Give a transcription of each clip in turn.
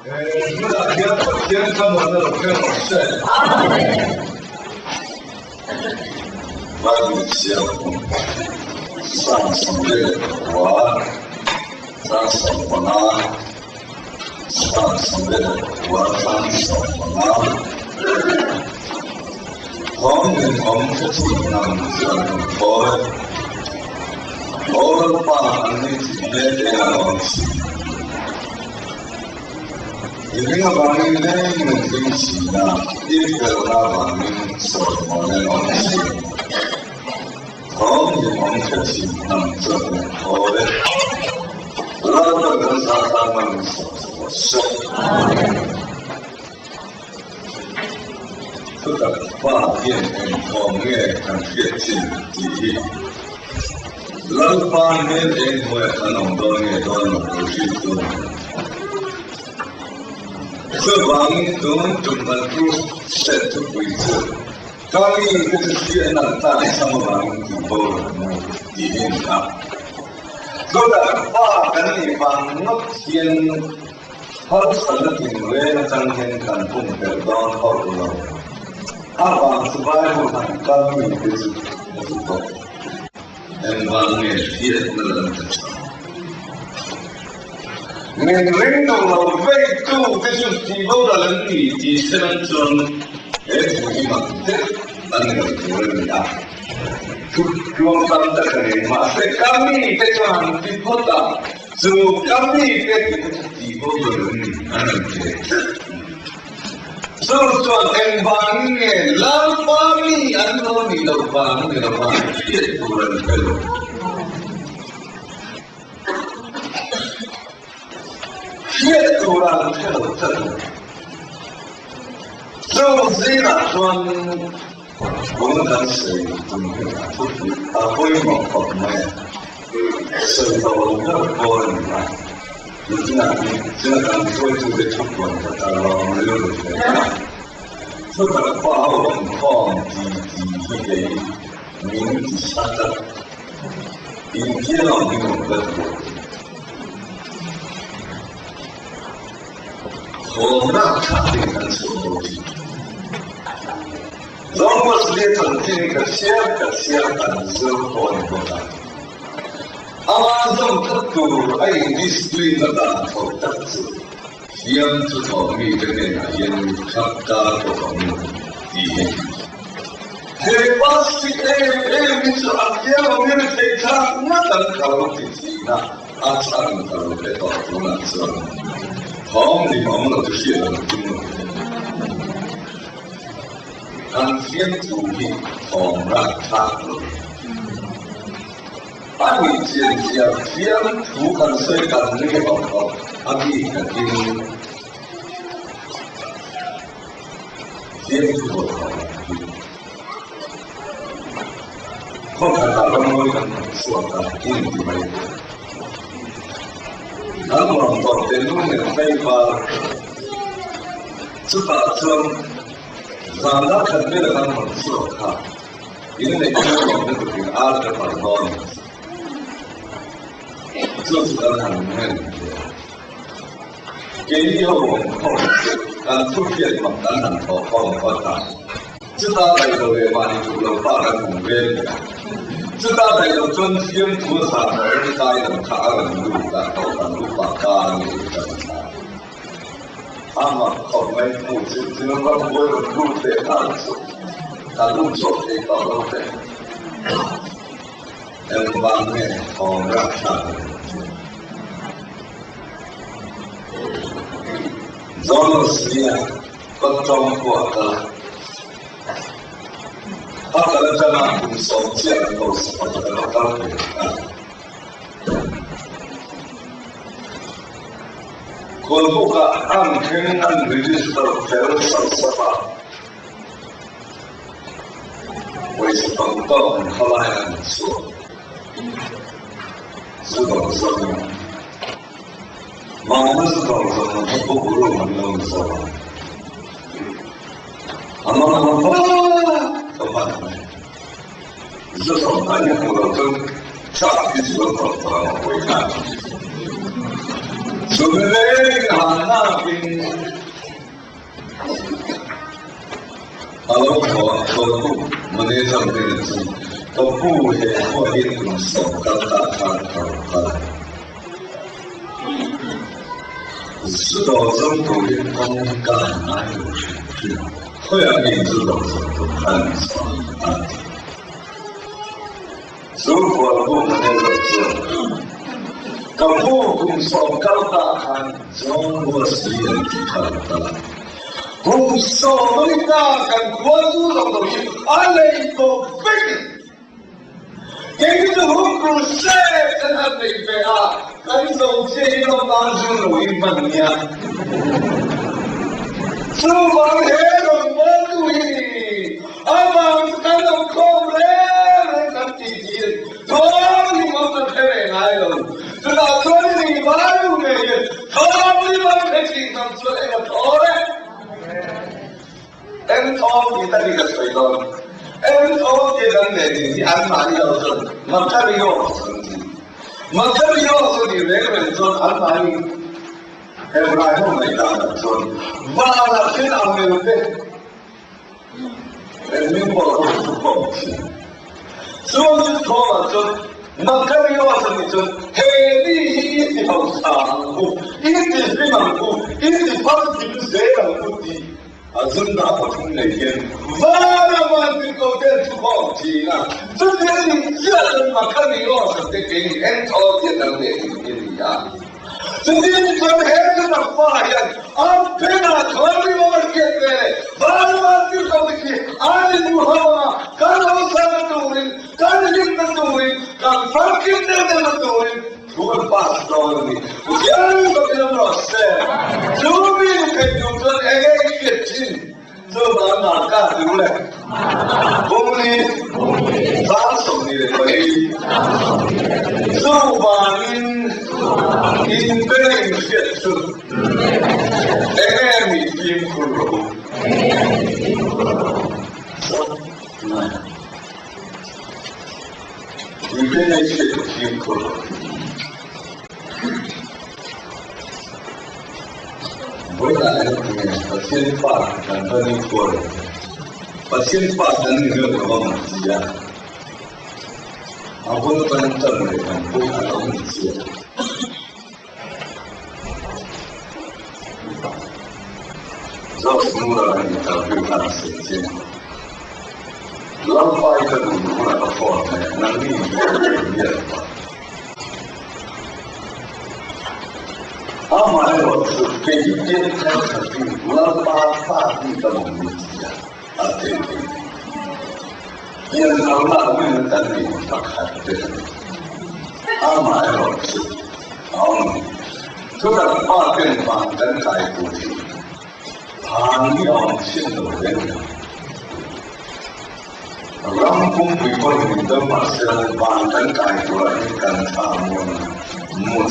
那天他们那个很帅。万里香，上什么我，上什么呢？上什么我上什么呢？我们这是我把那几年这样东西。一个把你那个东西呢，一个把你所有的东西，我们这是能做的好的，那个啥他们所说，这个发现方面很贴近第一，那方面因为很多年都能去做。这方面都能够设置规则，当然这是学那大上方以后一定的。说的话跟你方目前好什么定位当天看重的当好了，他方是外部上刚明的是不够，方面学的人的少。你领导了维度这就是提高的能力，提升中，注意嘛，这那个主任啊，中山的人嘛，这刚你这种提高的，就刚你这个提高的能力，所以说方面，哪方面按照你的方面的话，也不能够。越突然特征，就是那种我们当时规模方面，是到那个人啊，就是那刚说就是出国的，到了六十岁，这个花文化第一个名字啥的，以前老民们的。我那差点能出东西。如果是那种这个香港生活的话，这个你是对那个好的是，香子方面这边也参加这方面的。这把是你说我们的这场那等考的是那场考的到处那是。好，你忙了这些人中了，按天主义统让他们，按你这样天主跟谁跟那个好，按你肯定天主好，后来他们会跟说的，天主没有。那么到这种的开发，这把说，让他肯定的他们说他，因为这个那个给阿的很多呢，就是他们很给以后我们后，出现嘛，当然好发展，这大概都会把你除了发展工业。这大概有中心土产而在的卡人路的高等路把干的整的，他们后面不只能把所有路得按住，他路做得到路的，方面好让他做了实验，不中国的。他可能在那里手见都是我觉得当然我不敢按天按日的全手司法，为什么到后来人说，是懂什么？忙的是懂什么？他不如我们能说。怎么办？这种难以不能跟下一次的回看。准备那边老婆头部我那上面的字，头部也或一种手刚打开头发。是到中国的光干哪有是？后来你知道什么看爽啊？如果不能这个字，那不公手刚打开，中国是人看的。公手没打开，国主的东西，阿雷都飞。这个红股谁真的没飞啊？跟手机都当成录音本呀。厨房黑龙我注意，阿妈是看到空嘞，人家弟弟，昨天我们开来了，知道昨天你妈有没有？昨天我们经常出来个头嘞，人头你的那个水多，人头别人的你安排要是，我这里有成绩，我这里要是你那个人说安排你。后来我们讲的说，完了非常没有对，民国不公平，所以说了说，那这里要是你说黑的一条长路，一直非常高，一直发展谁让不低，人大不同那边，完了这个在出好奇啊，这边你这人嘛看你要是得给你很超简单的一样。今天从孩子的发现，俺平常从来没有见过，完完全全是俺的母后啊，干老三的主人，干人的主人，干房间的主人，除了把手的，全都给老师，就没有给就说哎个劲，这把哪干出来？公里，咋手里的可以？手把您。In very effective, enemy team kuro. In very effective team kuro. 回来了，我先把两个人过来，我先把人那个我们记啊，我们真正的不看我们记。造成了你的对抗时间，浪费一个努力的方面，能力越大。阿玛罗是给一边开始对浪费大地的努力啊，对对。因为那为了等你，他开对的。阿玛罗是，这个大变化人才不行。朋友信的人，让公会过你的马是完全改过来，跟他们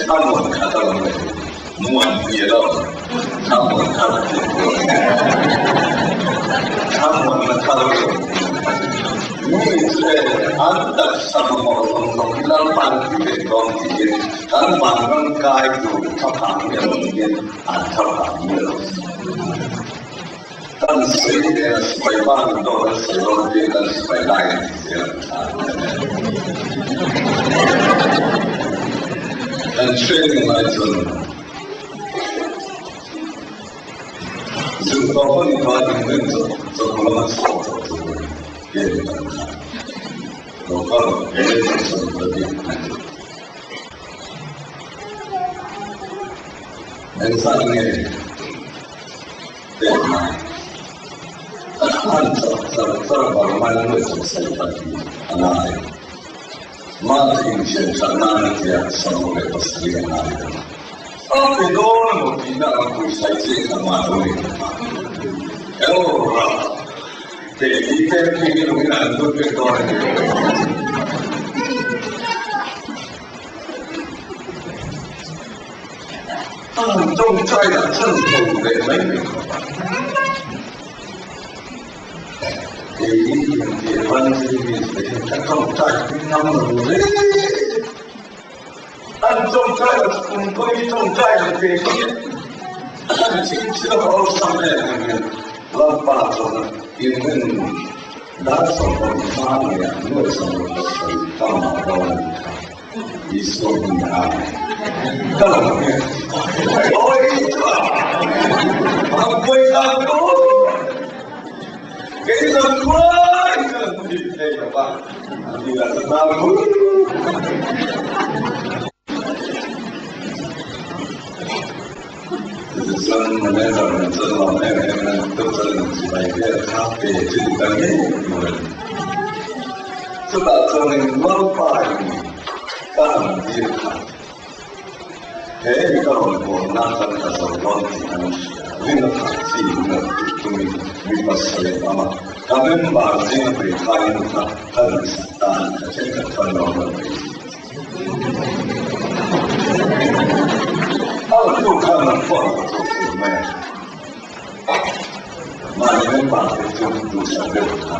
他们看到了没有？别了，他们看到他们看到你是安的什么东西？让班主任讲的，让班人改读他旁边里面，他旁边。但谁的水棒都是使用这个水来这样但确定来说，就包括你发现那种怎么那么少的这个别人看，我告诉别人什么的03年对吗？按照这把慢的从谁发起？哪里？马丁先生哪里讲什么的不是这样哪里的？很多我听到不是这个马路的嘛。哦，对，一天平均人都最多的。种菜的政府的没有。结婚这边他种菜，他们按种菜的可以种菜的这些，亲戚的好上面那边乱八糟的。因为那时候他们呀，为什么不是干嘛到你看？你说你啊，干嘛呢？我一个，我为啥不？给他快点，你这个吧，你那是哪路？真的那种知道那个都是几百个咖啡就等于有人，知道这里老板干的他，这个我那时候是老几年。那个卡机那东西没法说的嘛，他们把这个被他用他很大，他这个看到了。他们就看了放了就是没，那你们把这就都想给他，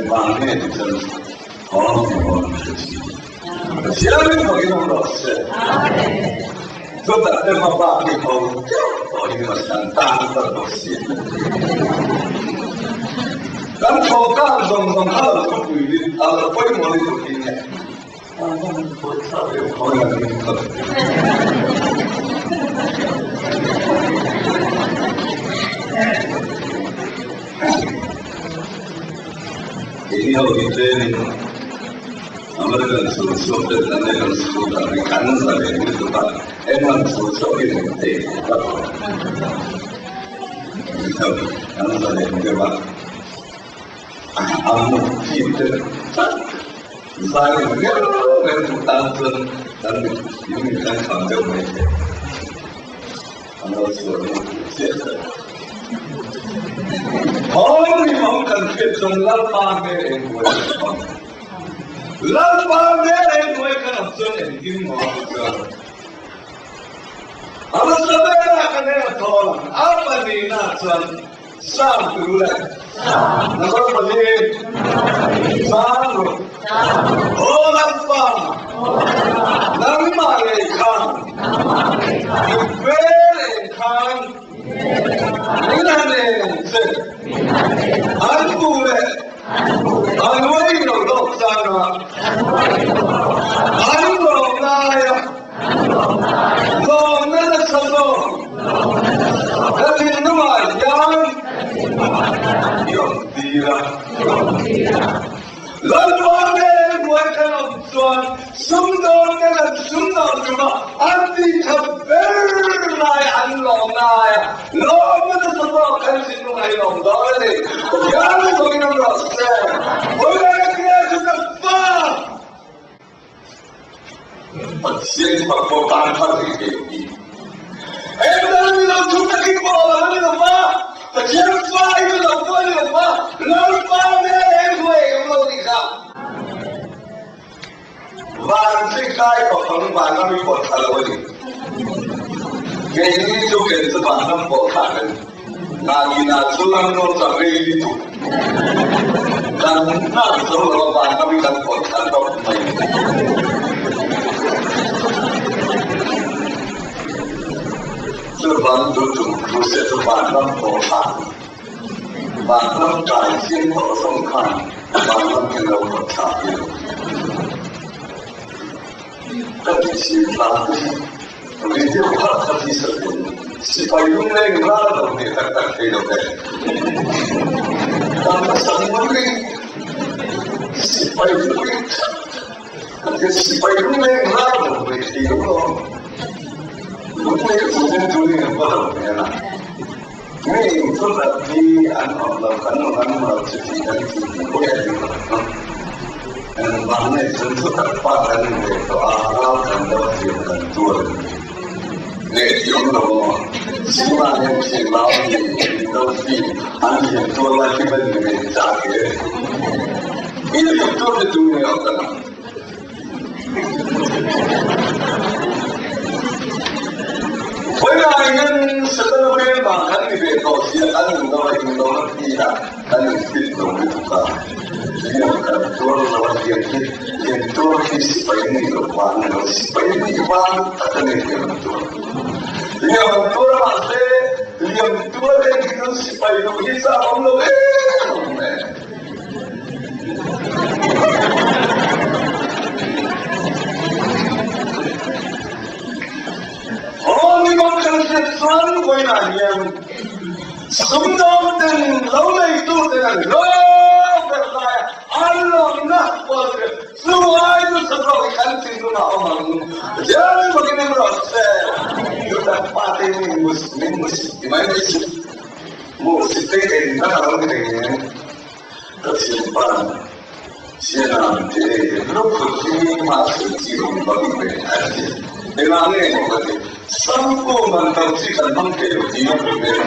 把那个真好好的事情，现在我给他们老师。说的这么大以后，我一个很大的东西。然后干中他的不规律，他的规模的有经验。我操，有好远的名字。以后你这里。American social dan American social di kanan saya ini tempat emang social itu penting. Kanan saya ini apa? Amu kita, saya ini memang tangan dan ini kan sambil mereka. Kalau sudah siapa? Orang ni makan kita lapar ni buat. Lapar mere mereka nafsun ini mahu. Alas sabera kena tolong. Apa ni nafsun? Sam tulen. Nama balik. Sam. Oh lapar. Nama lekan. Lekan. Ina le. Aku le. Anway no sana. Ano naya. No nana sabo. Kasi naman yan. Yung tira. Lalwane buhay ka ng tuwan. Sumdon ka ng sumdon ka. Andi ka berlay anlong naya. No nana sabo. Kasi nung ayong dali. Yan ang gawin ng rasa. Wala na kaya sa pa. 先把我当他的给你，哎，那你老出来给我了，你懂吗？我先发一个老婆你懂吗？老发的人会有没有你看？晚上开个棚晚上没我看了我的，给你就给这晚上我看了，那你拿出来我准备一组，但那时候老板那边让我看到没？这帮主不是这晚上我看，晚上感情我送看，晚上跟着我差别。这是哪里？我一定怕他去什么？是把用那个拉动的，他可以了呗。当什么的？是把用的，这是把用那个拉动的，对了。我也昨天注意不懂的啦，因为做了的安好了，很好自己的自己不也就了。把那真正的发展的看到有很多人，那有的我希望年轻老的都是安全做了基本的价格，因为有做的重要的。回来跟十多边嘛，肯定别搞些，肯定都会听到那地的，肯定听懂的不干。因为很多老演多去西北那个玩，那个西北地方，他肯定很多。因为很多老师，很多的这个西 đâu hít sao không đâu mẹ Only one can get fun when I am. Some of them lonely to the love that I love not for it. So I was a broken country to my Jerry looking at us said, you have party Muslim, most taken now again. That's your fun. Siena, look at me, master, you body. Để làm nghề của mình, sống của mình đâu chỉ cần mong kiểu gì nó cũng được.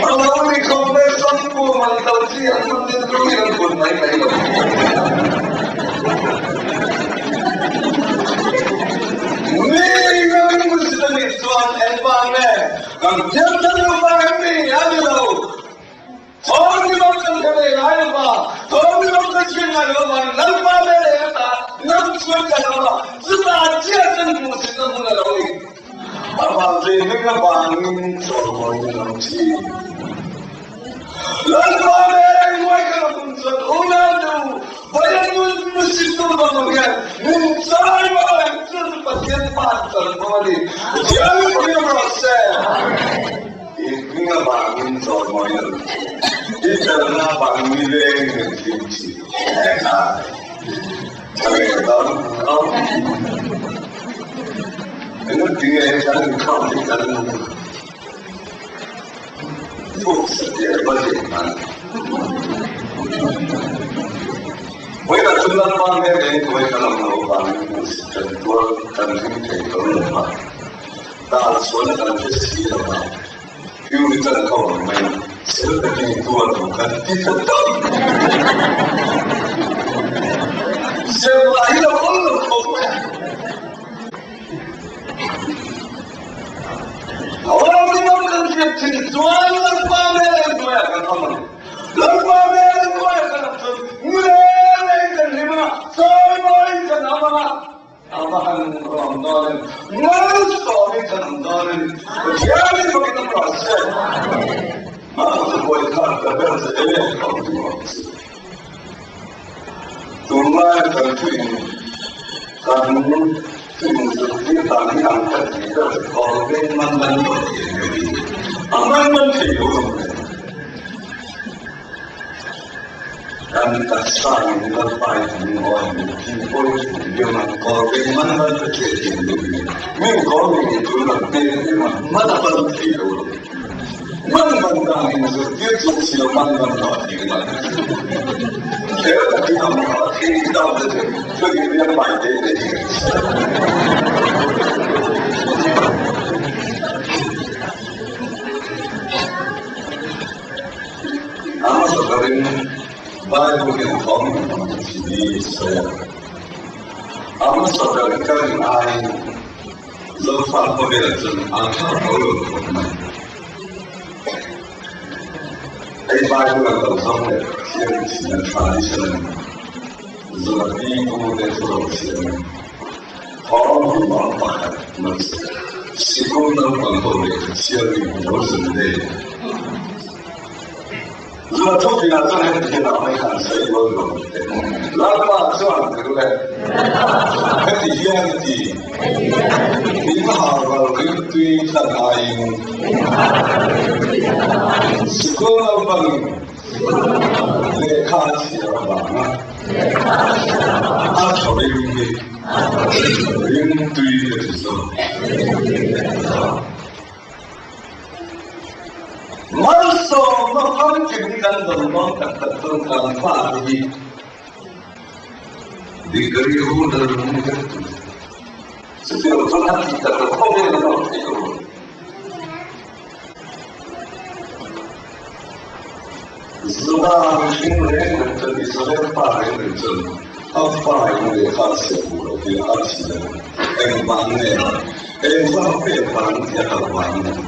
Mà lâu đi không biết sống của mình đâu chỉ cần mong kiểu gì nó cũng được. Mình đang muốn xin đi xuân em ba mẹ, làm chân chân của ba em đi ăn đâu. Thôi đi mong chân cái này lại mà, thôi đi mong chân chuyện này mà, lần ba mẹ này ta. Năm xuân cả đó, chúng ta chia chân của sự tâm là đâu đi. Mà về những cái bạn cho mọi người làm chi. Lần ba mẹ anh ngoài cái là cũng rất ổn nào đâu. Vậy anh muốn sự tâm là một cái, nhưng sai mà anh chưa được phát hiện bản thân của mình. Chỉ anh có thể nói sẽ. Những cái bạn cho mọi người. Chỉ cần là bạn đi về những cái gì. Cái đó không nó chuyện chẳng không thì chẳng phục sự địa bất kỳ mà với cả chúng ta mang đến với cả lòng lâu bằng trần tua cần hình thể có lực mà ta xuống cần phải xí là mà yêu đi cần cầu của mình sẽ được cái tua của cần tiếp tục tới sẽ lại là có lực không orang ni makan kecil, jual lempa merah jual kan kamu, lempa merah jual kan kamu, mulai kan lima, sampai kan amahan Ramadan, mulai sampai kan Ramadan, jadi begitu proses, masa boleh kan terus elok kamu tumai kan kamu Chúng ta đi làm thật thì ta phải có cái mang văn của người mang văn thì đúng không? Kami tak sayang dengan baik orang yang boleh dia mengkau dengan mang văn thì đúng. Mengkau itu nanti mana văn thì đúng. Mang văn kami itu dia sudah mang văn thì đúng. Saya tak tahu apa kita ada bagi dia baik dia. Ama sekarang baik mungkin kami di saya. Ama sekarang kan ai lepas pembelajaran angkat orang. Ai baik orang sampai yang tradisional, seperti kemudian tradisional. Orang mampu masuk sekolah pangkal siapa yang bersendiri. Lalu kita jangan kita ramaikan saya baru. Lalu apa soal kedua? Ketiga nanti. Lima hal itu terkait. Sekolah pangkal. Lekha siapa? Atau ini. Yang itu. Masa makan kita dalam tentang pagi di kerja dalam itu. Setiap orang kita terkobel dalam itu. Sudah mungkin menjadi seorang yang apa yang dikasih oleh Tuhan yang banyak, yang sampai banyak banyak.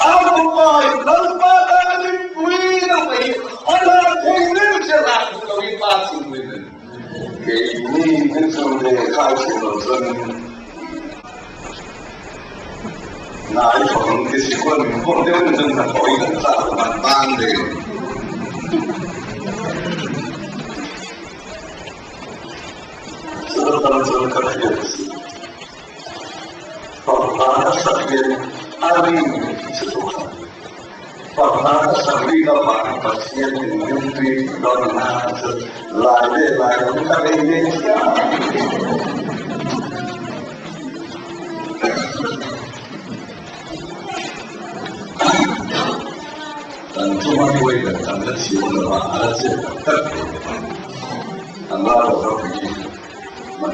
Apa yang lepas dari puina ini, orang puina berjalan dari pasir ini. Ini itu dikasih oleh 哪一种这些观念，或者真正的头一个在慢慢的，这个当中可能也是，把他的身边安利是多少？把他的身边的把些人用对到那是来的，我们看那一下。中华为了咱们提供的话，它是特别的，那我说可以，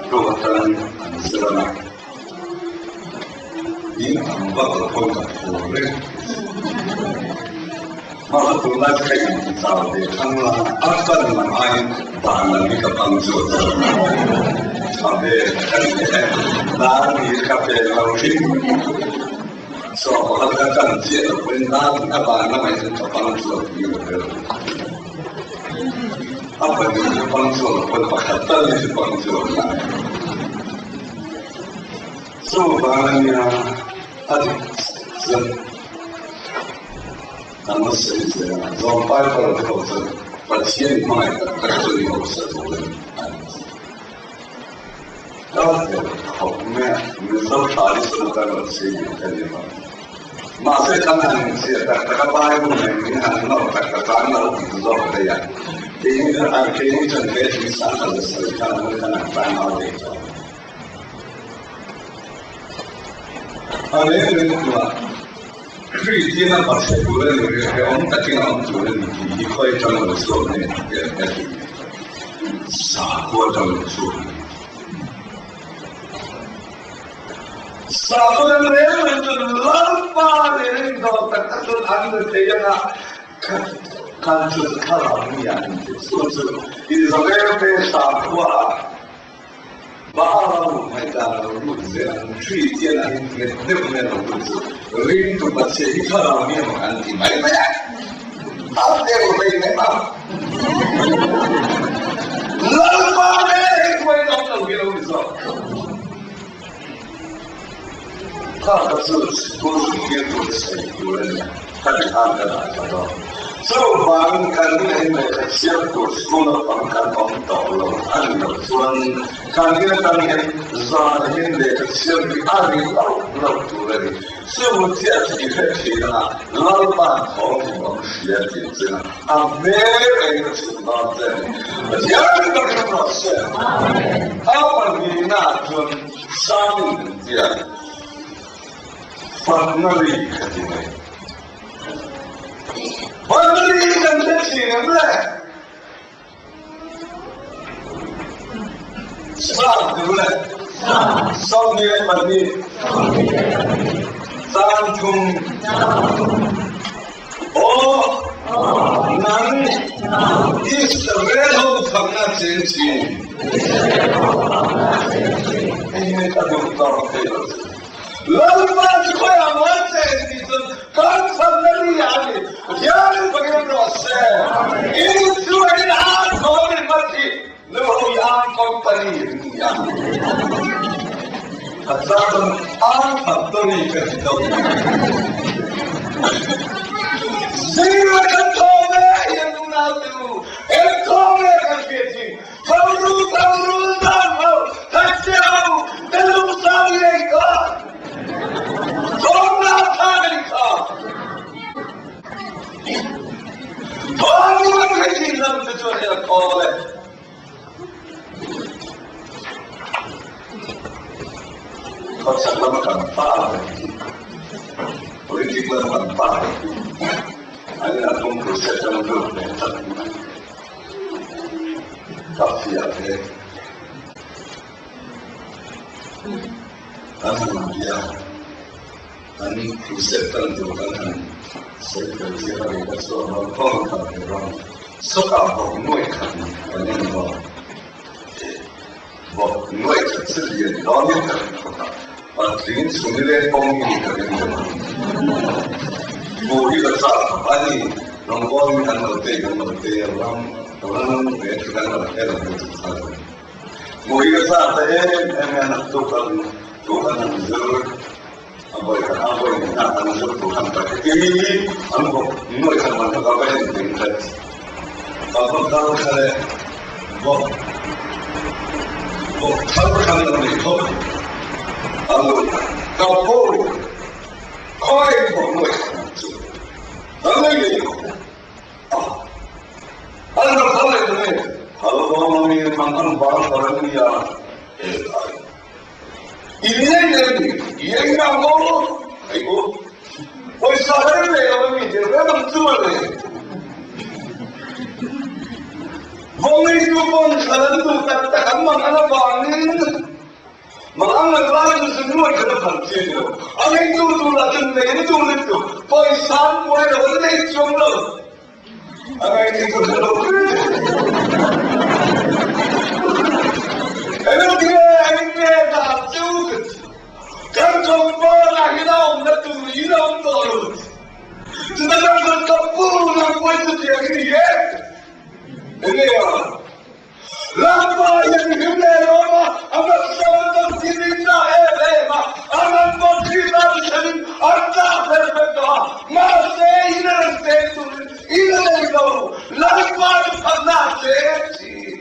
做成是了，银行包的风格我认，那从那开始找的，看了阿三们爱把那个帮助的，好的，那你咖啡好听。说我那干接的婚，那把那买人找帮助的，有的，他本身是帮助的，或者他当然是帮助的。做饭呢，他就是咱们谁谁啊，做饭的时候是把钱卖的，但是有舍不得。那是后面你说查的时候，咱们谁有这地方？马上看看是大家摆布呢，你看那大家站那不知道的呀。给你整个去上课的时候，看我看那站那的。那个什么，最近那把车主任我们打进我们主任，你可以这么说呢，傻瓜这么说。사고는 내면은 람바는 거 같은 안을 대야나 간주스 카라미 아닌데 소스 이스라엘의 사고와 마라우 하이다는 문제는 주의견 아닌데 내보내는 문제 링도 같이 이카라미 아닌데 말이야 아대로 내가 람바는 거에 나오는 게 어디서他可是都是别做的生意人，他是他的哪个到？做房看见那个小狗说了房看房倒了，按了砖，看见当年让人那个小狗按里老住了的，是我家己的钱啊，老板好我们学的这样，没人是老在，人都是老师，他们的那种商人家。Finally, kan kecilnya, sah dulu, sah dia mati, santung, oh, nani, Israel pernah janji, ini kan untuk terus. Lalu masuk yang mana itu kan sendiri ada, yang bagian proses. Itu adalah orang mati, lalu yang company yang. Asal apa tu ni kerja? Semua kau yang nak tu, kau yang kerja. Tahu dah mau, tak tahu, dalam saya ikut. Kau selalu makan pare, politik makan pare. Ada pun proses yang berbeda. Tapi ada, dia, ani proses tertentu kan. Saya kerja di seorang orang, suka menguatkan orang menguatkan sendiri, orang yang sendiri menguatkan. Boleh tak? Ani orang yang mengerti orang berkata dalam itu. Boleh tak? Anak Tuhan Tuhan yang Apoy ka apoy na ang sutukan ka. Kini ang ko no isang man ka ba yung tingkat. Kapag daw sa bo kapag ka na nito. Ano kapag koi bo mo. Ano yun? Ano ka na ito? Halo mami mangan barang barang niya. Ini yang kamu, ayo, oh sahaja le, orang ini jangan mencuba le. Bangsa itu pun kalau tu kata kamu mana bangin, mana kelas semua kita berhenti. Orang itu tu lagi le, itu le, paisan boleh orang ini cuma. Orang itu kalau ini dah cukup. Kan jumpa lagi dalam itu hilang terus. Sedangkan kampung yang buat setiap ini ya, ini ya. Lama yang hilang lama, amat sangat tidak elok. Amat bercerita dengan anda berbeda. Masih ini itu, lama pernah sih.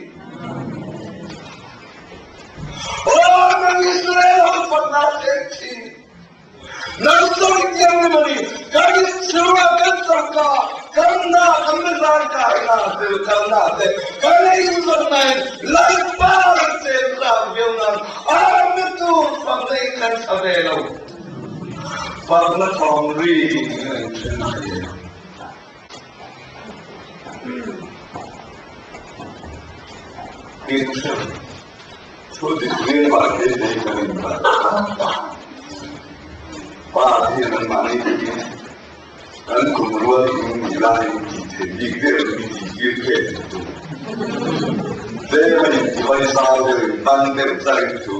Orang Israel pernah sih. Nasib yang mana? Kali semua kata karena mereka kali itu naik lepas sesuatu orang itu pernah sabelo. Pernah kongri itu. So display market नहीं करेंगे। बात ये न माने कि अन कुमरुआ की मिलाई की थे दिखते रही दिखते तो देवनी दिवाली साले बंदे सारे तो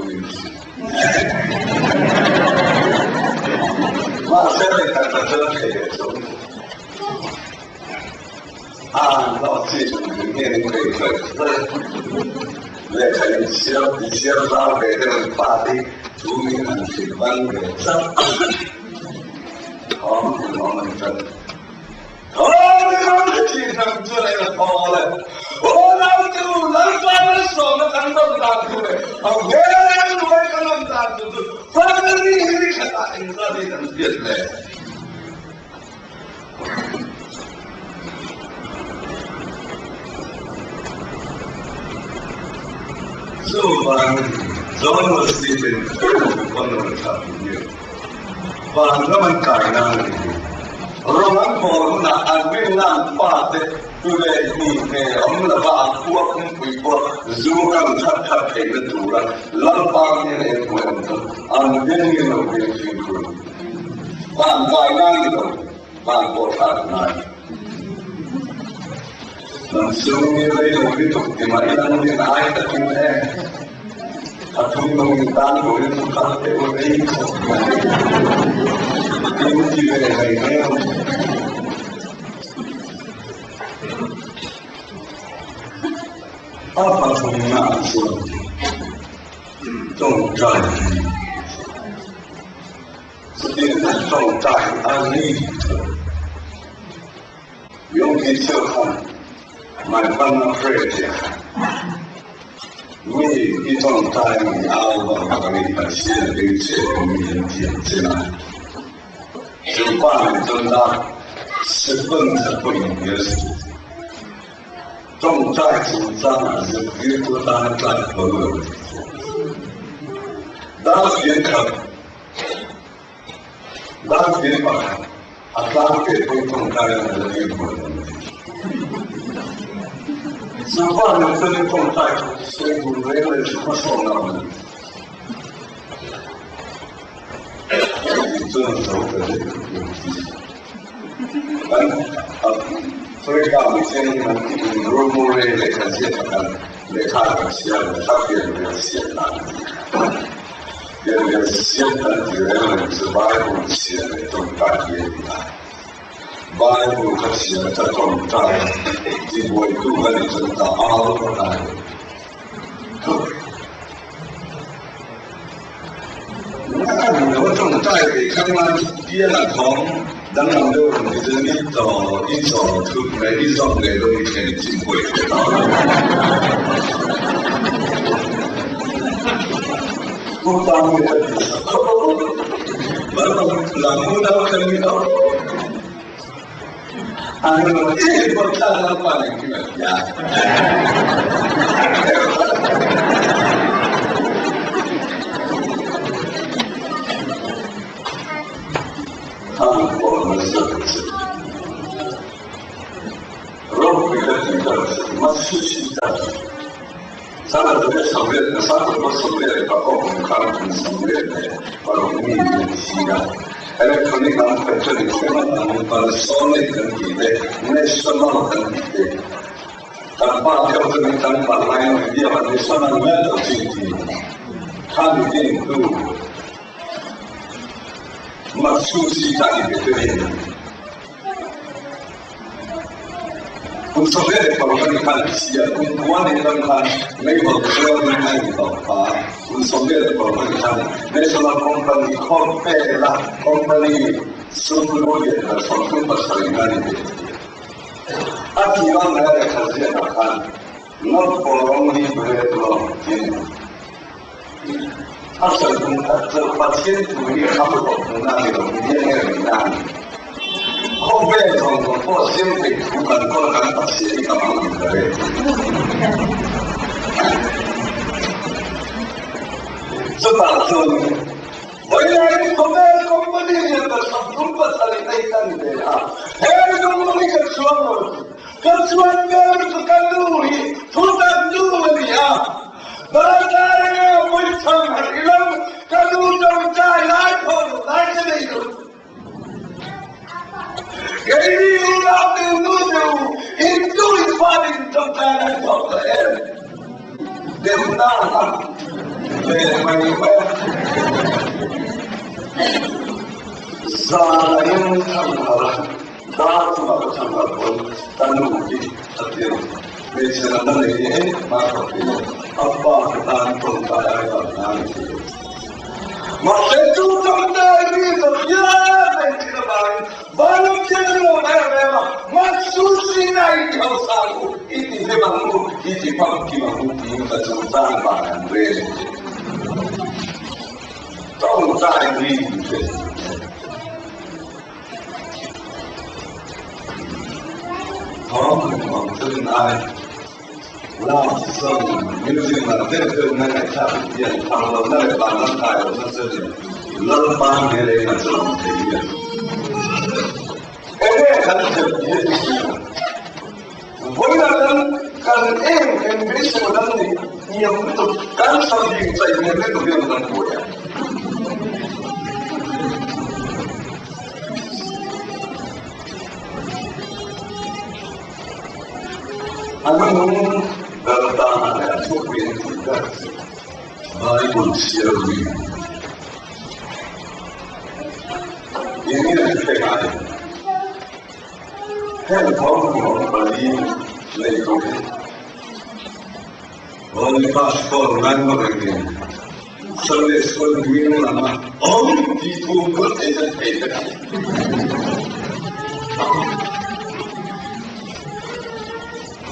मासे में करता चलते हैं तो老记住面对来看一些老辈的把的注意安全办的上，我们这，经常出来了跑了，我老就能抓的手能看到打出来，别人会看到打出来，反正你看打你这里能变来。So John was sleeping one of the top of you. But Roman Kainani, Roman Corona, and will not part to let me on the back, walking people, zoom and tap in the tour, love bargain and winter, and then you know the people. One Kainani, one for that night. And soon we took the Marian and I that you had. Atung mengintan boleh tukar teori. Ini juga yang apa semua pun重在setiap重在安利，用的就看。My partner Fred, we don't time our communication with the就办正大10分才不应该是重在主张是越多大在和当然可当然吧啊当然会重在的一部分吃饭的这里种菜，水果没有什么受到的。这种时候的这个有机，所以讲以前你们如果来看现场，来看现在他别人现场，别人现场的人是外国写的种大业的。Bible kasi at kontra di buhay Tuhan isang tao na tayo. Nakakagawa itong 在北康啊，伊那从咱们都其实一走出来，一走来都以前进会。不当的，完了，然后到看到，一不看到把你给呀。我们是如果的这个什么事情的，咱们这个上面的，咱们不上面的，包括我们看上面的，把我们的西啊，还有可能咱们在这里什么，我们把少内等级的，那什么等级的，咱把条这个咱把来用的，把那什么没有进去，看的进度。مخصوصی تعریف کنیم. Unsere Parlamentarier und kann Labor unsere National Company Company Supermarket von Supermarket. Atiran ada kerja akan not for only bread law. Asal pasien punya apa pun dia yang后背从或心肺部分或者把血液干嘛的嘞？这把车，回来后面公司里面的什么不是你那干的啊？哎，公司里个车么？个车呢是干路里，出干路里啊！那在那个围场里头，干路中在来头来这里头。Ini ulang dulu itu paling terkenal soal dengar bagaimana zalim samara datu samara pun tanudi tertiru bicara ini maka apa kita percaya dengan itu masa itu terjadi terjadi tidak baik. Baru cerita mereka masuk sini kau sagu ini memang ini pagi mahu kita cerita bahkan beri tahu tak ini orang mungkin ada langsung mungkin ada mereka cakap yang kalau mereka lantai sesuatu lepas mereka macam ini. Kan yang bisa menang yang betul kan sambil saya itu dia menang boleh. Anu bertahan ya cukup tidak baik sirri. Ini yang terkait. Kan kamu beli lego, beli paspor mana lagi? Sampai sekolah dunia lama, itu pun tidak.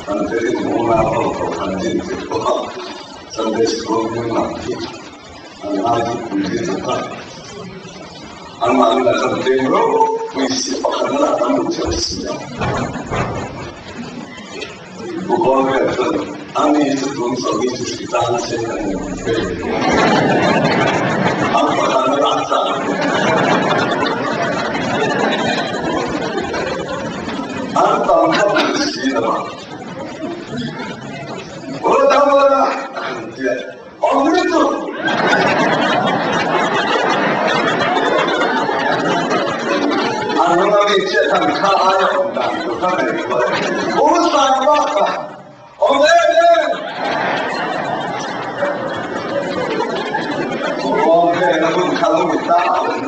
Antara mula atau anjing itu, sampai sekolah dunia lama, anak kulit itu. Anak anak tertembro, mesti pakai kamu cerita. Bukan betul. Ani itu pun sebagai cerita saya. Apa yang rasa? Apa yang bersiapa? Orang tahu lah. Orang itu. Orang lagi cakap kaya orang itu kan itu. Urusan apa? Orang ini. Orang ini pun kalau kita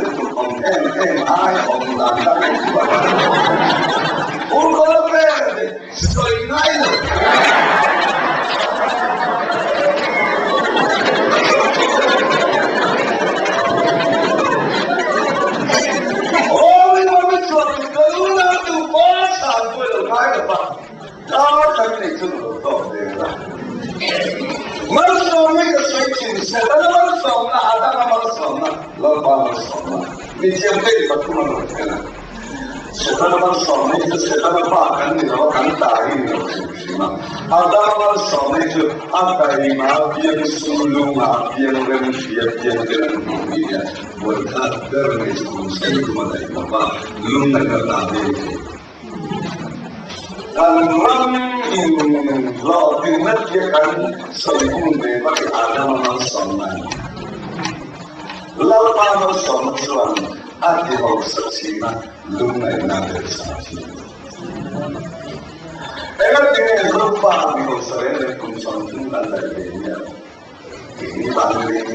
itu orang ini orang lain itu. Orang ini sekali itu. 你这样对不可能的。Setelah soalnya itu setelah bahkan di dalam kantari itu cuma ada soalnya itu apa yang yang sulung apa yang manusia yang dunia berkadar itu saya cuma dari apa belum ada itu dan orang ini laut ini dia kan selalu memang ada masalah lalu pada soalnya Ati mau saksina lunai nader saksi. Dengan lupa di konseren kumsantung anda ini. Ini bangkit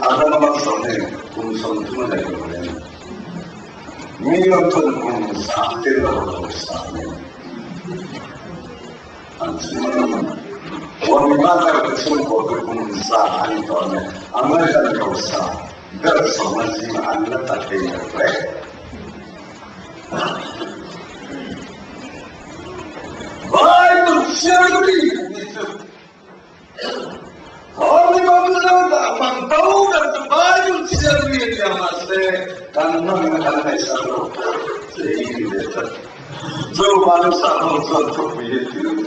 ada nama soalnya kumsantung anda ini. Minum tuh kumsantir lalu saksi. Anjing. Wanita kecil bodoh kumsantir itu. Amerika kausa. Bersama si anda tak kira. Baik siapa itu? Orang yang tak mantau dan baik siapa yang masih karena mereka selalu sehingga जो मानव साधन संतो ये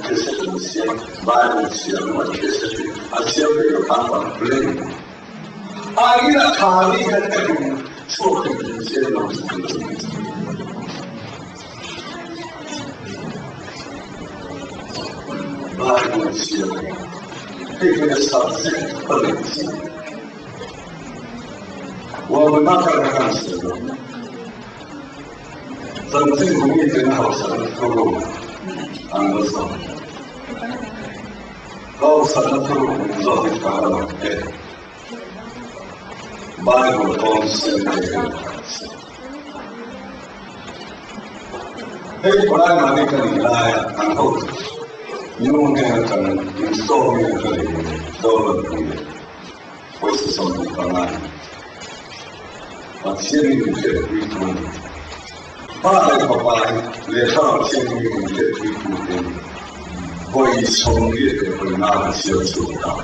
कैसे समस्या बाहर से कैसे अच्छा भी काम कर आगे ना खाली करके छोटे से लोग बाहर से एक सबसे बड़े वो ना करना काम से真正容易跟好神透露，安德森，好神的透露，你知道你看到没？把我当神的人，嘿，过来哪里跟你来呀？然后用那个可能用手面这里都了你，会是什么方案？把心里面的归属。Pada papai lepas sini menjadi putih, boleh songit benar siapa.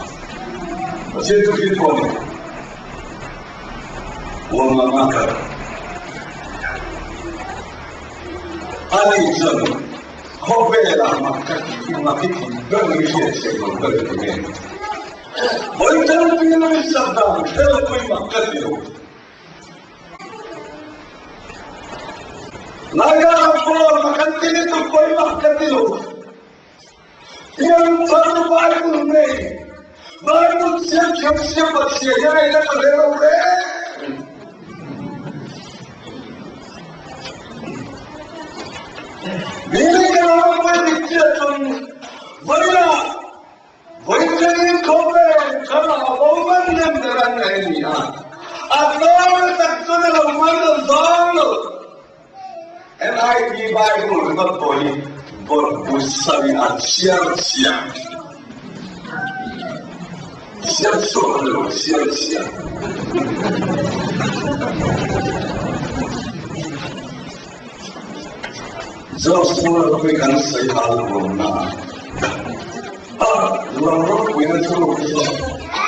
Macam tu kita ni, orang makan. Hari ini, kau bela makan berniaga sebab berniaga. Boleh jangan pilih sabda, kalau kau makan itu. Naga apa makan ini tu kau makan itu. Yang baru baru ni, baru siapa yang ada kerana orang. Bila kalau apa dikira tu, boleh jadi kau kalau orang yang berada ini, atau tak sudah mana dulu. NIV Bible not boleh berbusari siap-siap. Siap-siap dulu, siap-siap. Jauh semua berikan saya hal benar. Orang punya tu,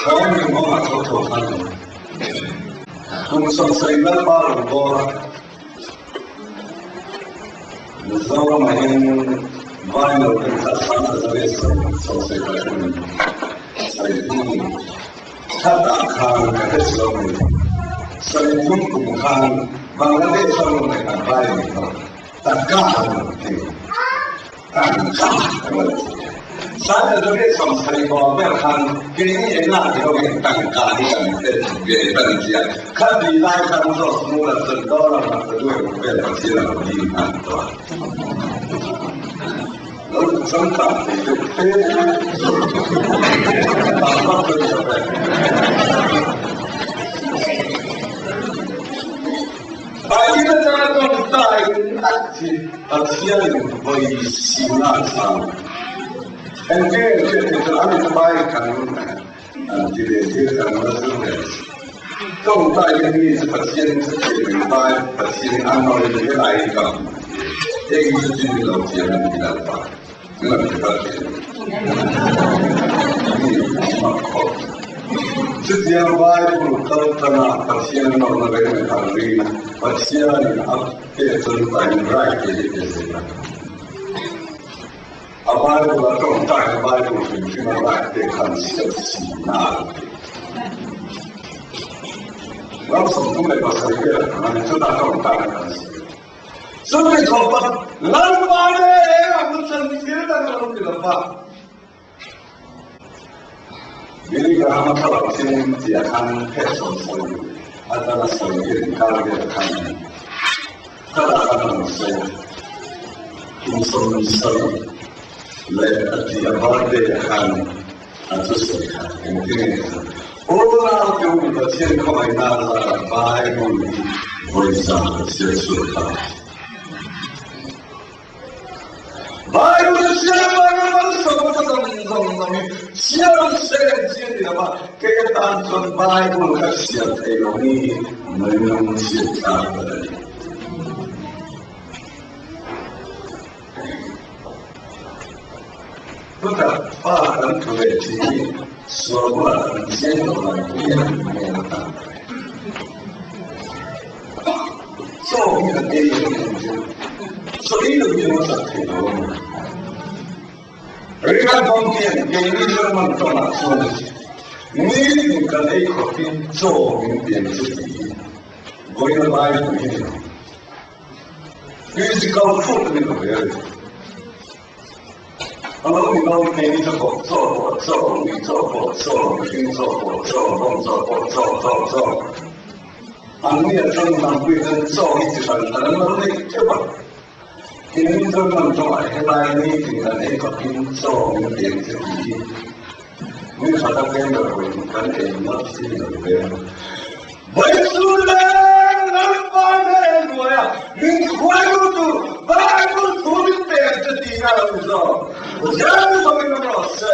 saya memang aku Tuhan. Kumsal saya baru orang. Bersama main vinyl dengan sama selesa selesai kali saya pun katakan kata selalu saya pun bukan Bangladesh selalu dengan baik takkan saya juga sama saya berkan kini enak kalau kita tangkap kita berjanji kan di lain kan semua terdolar kedua berhasil di kantor lalu sampai itu apa terjadi bagi negara kita aksi berisilah sama. Entonces, kami kebaikan didikan masyarakat. Kau tak ini pasien baik pasien amal yang lain kan. Yang itu jadi lautan yang tidak dapat. Kenapa kita ini makhluk Setiap Bible terkena pasien orang lain hari, pasien apa tentang right itu. Apa itu tentang Bible itu right konsepsi nak. Langsung tu mereka saya mana sudah tentang konsep. Sampai kapan? Lalu mana aku sendiri dan orang tidak. Jadi kalau masalah ini dia akan person adalah sebagai kalau dia akan akan saya unsur dia berada akan atau saya mungkin orang yang berbicara kebenaran Bible bersama sesuatu. Bible siapa yang semua tentang siapa sahaja apa kehidupan Bible khasiat ini menunjukkan betapa penting sebuah jenderal yang menyatakan ini masalah mereka mungkin yang Jerman tolak sulit. Ini bukan ekonomi yang sendiri. Boleh baik begini. Physical food ni boleh. Kalau kita ini cukup, Ani akan menampilkan itu antara mereka cepat. Ini tergantung hebat ini dengan ekonomi yang tinggi. Ini kata kena bukan emosi lebih. Baiklah, nampak ya. Ini kuat tu, bagus sulit terjadi itu. Jangan sampai merasa.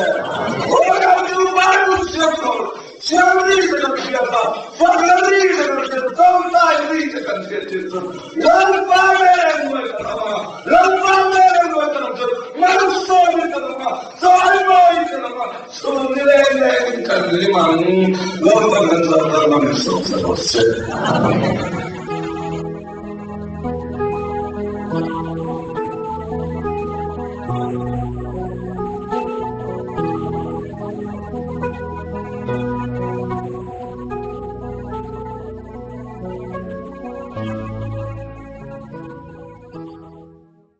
Orang itu bagus siapa? Siapa ini dengan siapa? Fakir ini dengan siapa? Tentang ini dengan siapa? Nampak Limang, lawan antara manusia selesai.